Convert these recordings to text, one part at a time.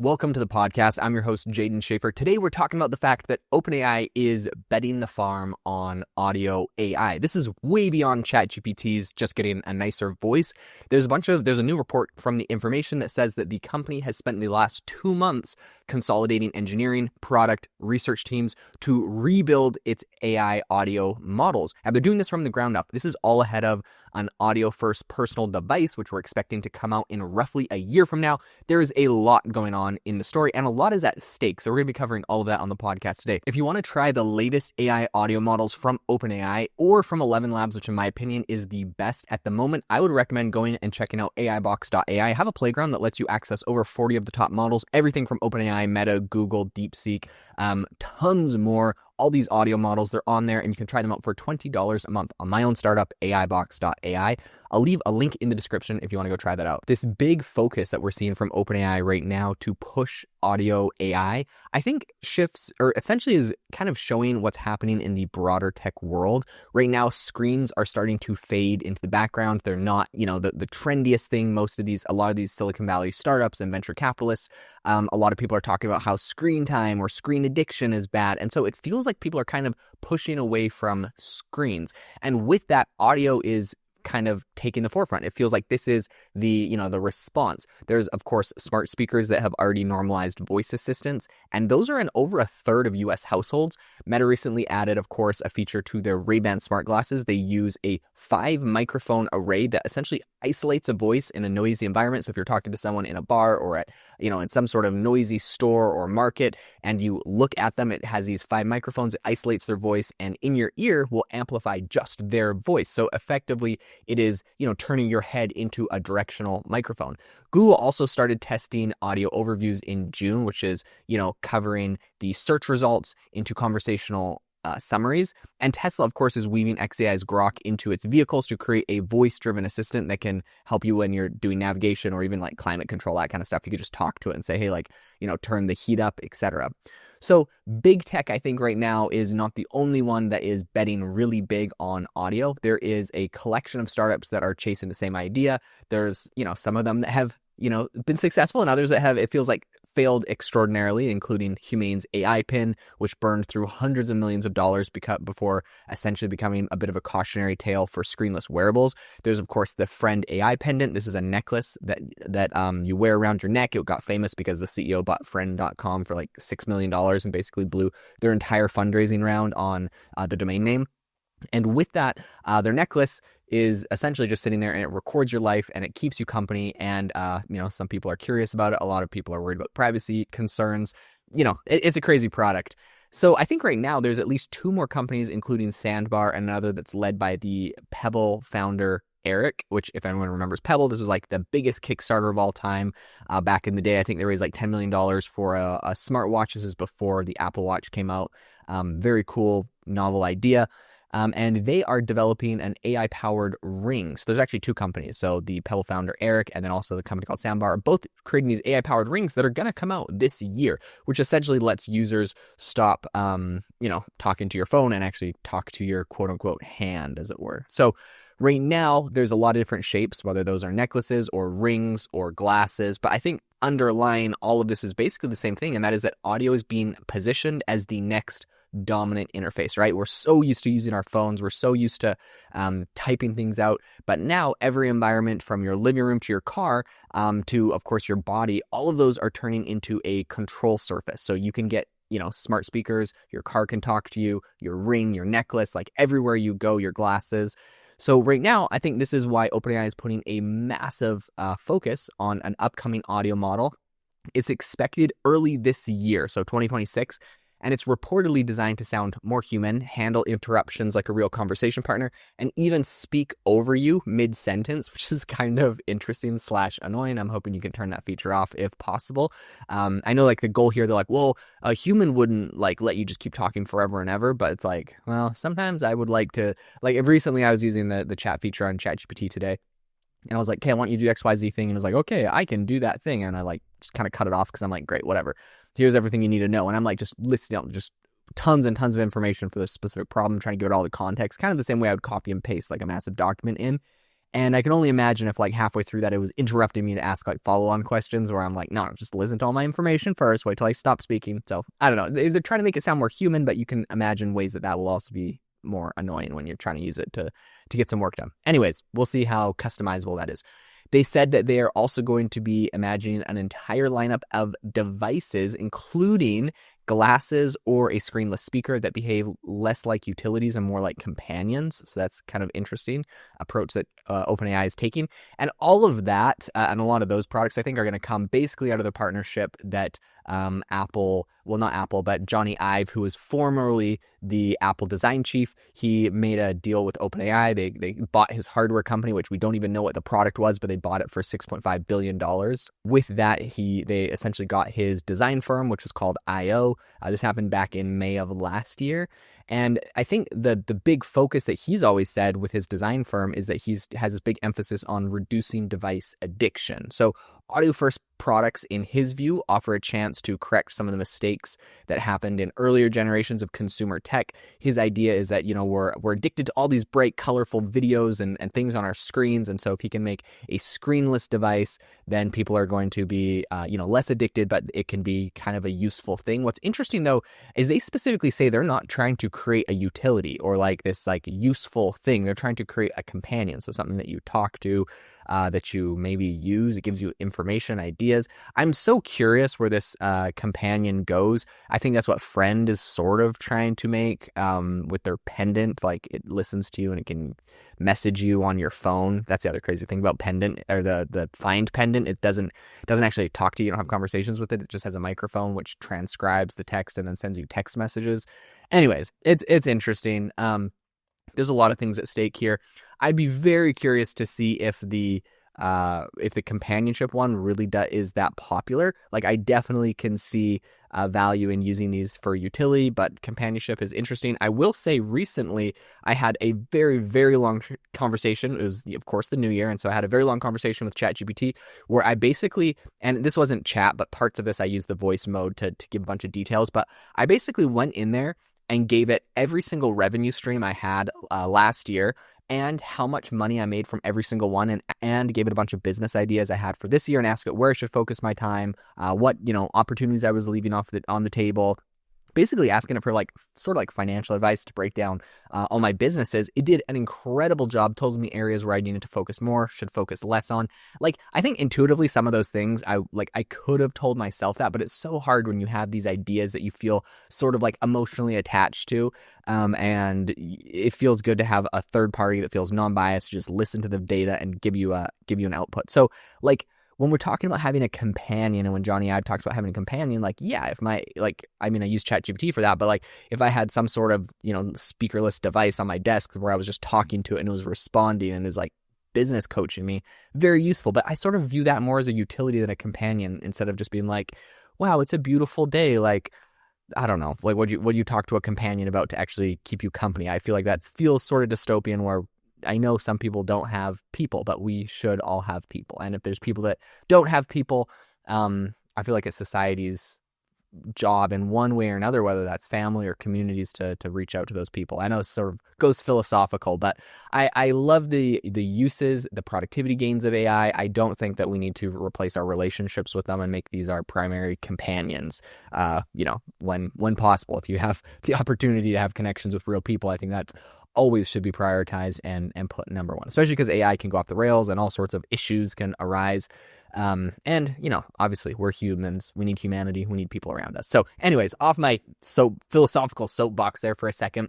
Welcome to the podcast. I'm your host, Jaden Schaefer. Today, we're talking about the fact that OpenAI is betting the farm on audio AI. This is way beyond ChatGPT's just getting a nicer voice. There's a new report from The Information that says that the company has spent the last 2 months consolidating engineering, product, research teams to rebuild its AI audio models. And they're doing this from the ground up. This is all ahead of an audio-first personal device, which we're expecting to come out in roughly a year from now. There is a lot going on in the story, and a lot is at stake. So we're going to be covering all of that on the podcast today. If you want to try the latest AI audio models from OpenAI or from 11 Labs, which in my opinion is the best at the moment, I would recommend going and checking out AIbox.ai. I have a playground that lets you access over 40 of the top models, everything from OpenAI, Meta, Google, DeepSeek, tons more. All these audio models, they're on there, and you can try them out for $20 a month on my own startup, AIbox.ai. I'll leave a link in the description if you want to go try that out. This big focus that we're seeing from OpenAI right now to push audio AI, I think shifts, or essentially is kind of showing what's happening in the broader tech world. Right now, screens are starting to fade into the background. They're not, the trendiest thing. A lot of these Silicon Valley startups and venture capitalists, a lot of people are talking about how screen time or screen addiction is bad. And so it feels like people are kind of pushing away from screens. And with that, audio is kind of taking the forefront. It feels like this is the response. There's, of course, smart speakers that have already normalized voice assistants, and those are in over a third of US households. Meta recently added, of course, a feature to their Ray-Ban smart glasses. They use a 5-microphone array that essentially isolates a voice in a noisy environment. So if you're talking to someone in a bar or at, in some sort of noisy store or market, and you look at them, it has these 5 microphones, it isolates their voice, and in your ear will amplify just their voice. So effectively, it is, turning your head into a directional microphone. Google also started testing audio overviews in June, which is, covering the search results into conversational summaries. And Tesla, of course, is weaving xAI's Grok into its vehicles to create a voice-driven assistant that can help you when you're doing navigation or even like climate control, that kind of stuff. You could just talk to it and say, hey, turn the heat up, etc. So big tech, I think right now is not the only one that is betting really big on audio. There is a collection of startups that are chasing the same idea. There's, some of them that have, been successful, and others that have, it feels like, failed extraordinarily, including Humane's AI pin, which burned through hundreds of millions of dollars before essentially becoming a bit of a cautionary tale for screenless wearables. There's, of course, the Friend AI pendant. This is a necklace that you wear around your neck. It got famous because the CEO bought Friend.com for like $6 million and basically blew their entire fundraising round on the domain name. And with that, their necklace is essentially just sitting there, and it records your life and it keeps you company. And, some people are curious about it. A lot of people are worried about privacy concerns. It's a crazy product. So I think right now there's at least 2 more companies, including Sandbar and another that's led by the Pebble founder, Eric, which, if anyone remembers Pebble, this was like the biggest Kickstarter of all time back in the day. I think they raised like $10 million for a smartwatch. This is before the Apple Watch came out. Very cool, novel idea. And they are developing an AI-powered ring. So there's actually 2 companies. So the Pebble founder, Eric, and then also the company called Sandbar are both creating these AI-powered rings that are going to come out this year, which essentially lets users stop, talking to your phone and actually talk to your quote-unquote hand, as it were. So right now, there's a lot of different shapes, whether those are necklaces or rings or glasses. But I think underlying all of this is basically the same thing, and that is that audio is being positioned as the next dominant interface, right? We're so used to using our phones. We're so used to typing things out. But now every environment, from your living room to your car to, of course, your body, all of those are turning into a control surface. So you can get, smart speakers, your car can talk to you, your ring, your necklace, like everywhere you go, your glasses. So right now, I think this is why OpenAI is putting a massive focus on an upcoming audio model. It's expected early this year, so 2026. And it's reportedly designed to sound more human, handle interruptions like a real conversation partner, and even speak over you mid-sentence, which is kind of interesting / annoying. I'm hoping you can turn that feature off if possible. I know the goal here, they're like, well, a human wouldn't let you just keep talking forever and ever, but it's like, well, sometimes I would like to, recently I was using the chat feature on ChatGPT today. And I was like, okay, I want you to do XYZ thing. And it was like, okay, I can do that thing. And I just kind of cut it off because I'm like, great, whatever. Here's everything you need to know. And I'm just listing out just tons and tons of information for this specific problem, trying to give it all the context, kind of the same way I would copy and paste a massive document in. And I can only imagine if like halfway through that, it was interrupting me to ask like follow-on questions where I'm like, no, just listen to all my information first, wait till I stop speaking. So I don't know. They're trying to make it sound more human, but you can imagine ways that will also be more annoying when you're trying to use it to get some work done. Anyways, we'll see how customizable that is. They said that they are also going to be imagining an entire lineup of devices, including glasses or a screenless speaker that behave less like utilities and more like companions. So that's kind of interesting approach that OpenAI is taking. And all of that and a lot of those products, I think, are going to come basically out of the partnership that not Apple, but Johnny Ive, who was formerly the Apple design chief, he made a deal with OpenAI. They bought his hardware company, which we don't even know what the product was, but they bought it for $6.5 billion. With that, they essentially got his design firm, which was called IO. This happened back in May of last year. And I think the big focus that he's always said with his design firm is that has this big emphasis on reducing device addiction. So audio first products, in his view, offer a chance to correct some of the mistakes that happened in earlier generations of consumer tech. His idea is that, we're addicted to all these bright, colorful videos and things on our screens. And so if he can make a screenless device, then people are going to be, less addicted, but it can be kind of a useful thing. What's interesting, though, is they specifically say they're not trying to create a utility or like this like useful thing. They're trying to create a companion. So something that you talk to, that you maybe use. It gives you information, ideas. I'm so curious where this companion goes. I think that's what Friend is sort of trying to make with their pendant. Like it listens to you and it can message you on your phone. That's the other crazy thing about pendant, or the Find pendant. It doesn't actually talk to you. You don't have conversations with it. It just has a microphone which transcribes the text and then sends you text messages. Anyways, it's interesting. There's a lot of things at stake here. I'd be very curious to see if the companionship one really is that popular. Like I definitely can see value in using these for utility, but companionship is interesting. I will say recently I had a very, very long conversation. It was, of course, the new year. And so I had a very long conversation with ChatGPT where I basically, and this wasn't chat, but parts of this I used the voice mode to give a bunch of details. But I basically went in there and gave it every single revenue stream I had last year and how much money I made from every single one, and gave it a bunch of business ideas I had for this year and asked it where I should focus my time, what opportunities I was leaving on the table. Basically asking it for like sort of like financial advice to break down all my businesses. It did an incredible job, told me areas where I needed to focus more, should focus less on. Like I think intuitively some of those things I could have told myself that, but it's so hard when you have these ideas that you feel sort of like emotionally attached to, and it feels good to have a third party that feels non-biased, just listen to the data and give you an output. So like, when we're talking about having a companion, and when Johnny Ive talks about having a companion, like, yeah, I use ChatGPT for that, but like if I had some sort of, speakerless device on my desk where I was just talking to it and it was responding and it was like business coaching me, very useful. But I sort of view that more as a utility than a companion, instead of just being like, wow, it's a beautiful day. Like, I don't know, like what you talk to a companion about to actually keep you company? I feel like that feels sort of dystopian, where I know some people don't have people, but we should all have people. And if there's people that don't have people, I feel like it's society's job in one way or another, whether that's family or communities, to reach out to those people. I know it sort of goes philosophical, but I love the uses, the productivity gains of AI. I don't think that we need to replace our relationships with them and make these our primary companions. When possible, if you have the opportunity to have connections with real people, I think that's always should be prioritized and put number one, especially because AI can go off the rails and all sorts of issues can arise. And obviously we're humans. We need humanity. We need people around us. So anyways, off my philosophical soapbox there for a second.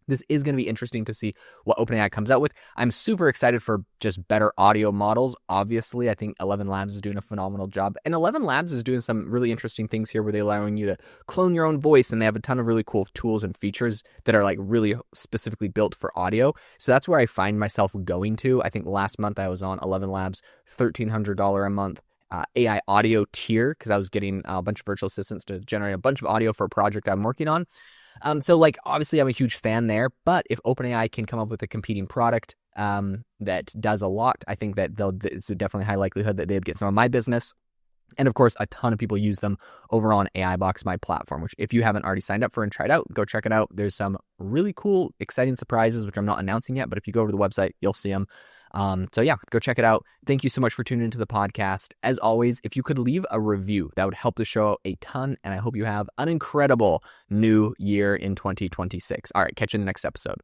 This is going to be interesting to see what OpenAI comes out with. I'm super excited for just better audio models. Obviously, I think 11 Labs is doing a phenomenal job. And 11 Labs is doing some really interesting things here where they're allowing you to clone your own voice. And they have a ton of really cool tools and features that are like really specifically built for audio. So that's where I find myself going to. I think last month I was on 11 Labs, $1,300 a month AI audio tier, because I was getting a bunch of virtual assistants to generate a bunch of audio for a project I'm working on. So like, obviously I'm a huge fan there, but if OpenAI can come up with a competing product that does a lot, I think that it's a definitely high likelihood that they'd get some of my business. And of course, a ton of people use them over on AI Box, my platform, which if you haven't already signed up for and tried out, go check it out. There's some really cool, exciting surprises, which I'm not announcing yet, but if you go over to the website, you'll see them. So yeah, go check it out. Thank you so much for tuning into the podcast. As always, if you could leave a review, that would help the show a ton. And I hope you have an incredible new year in 2026. All right, catch you in the next episode.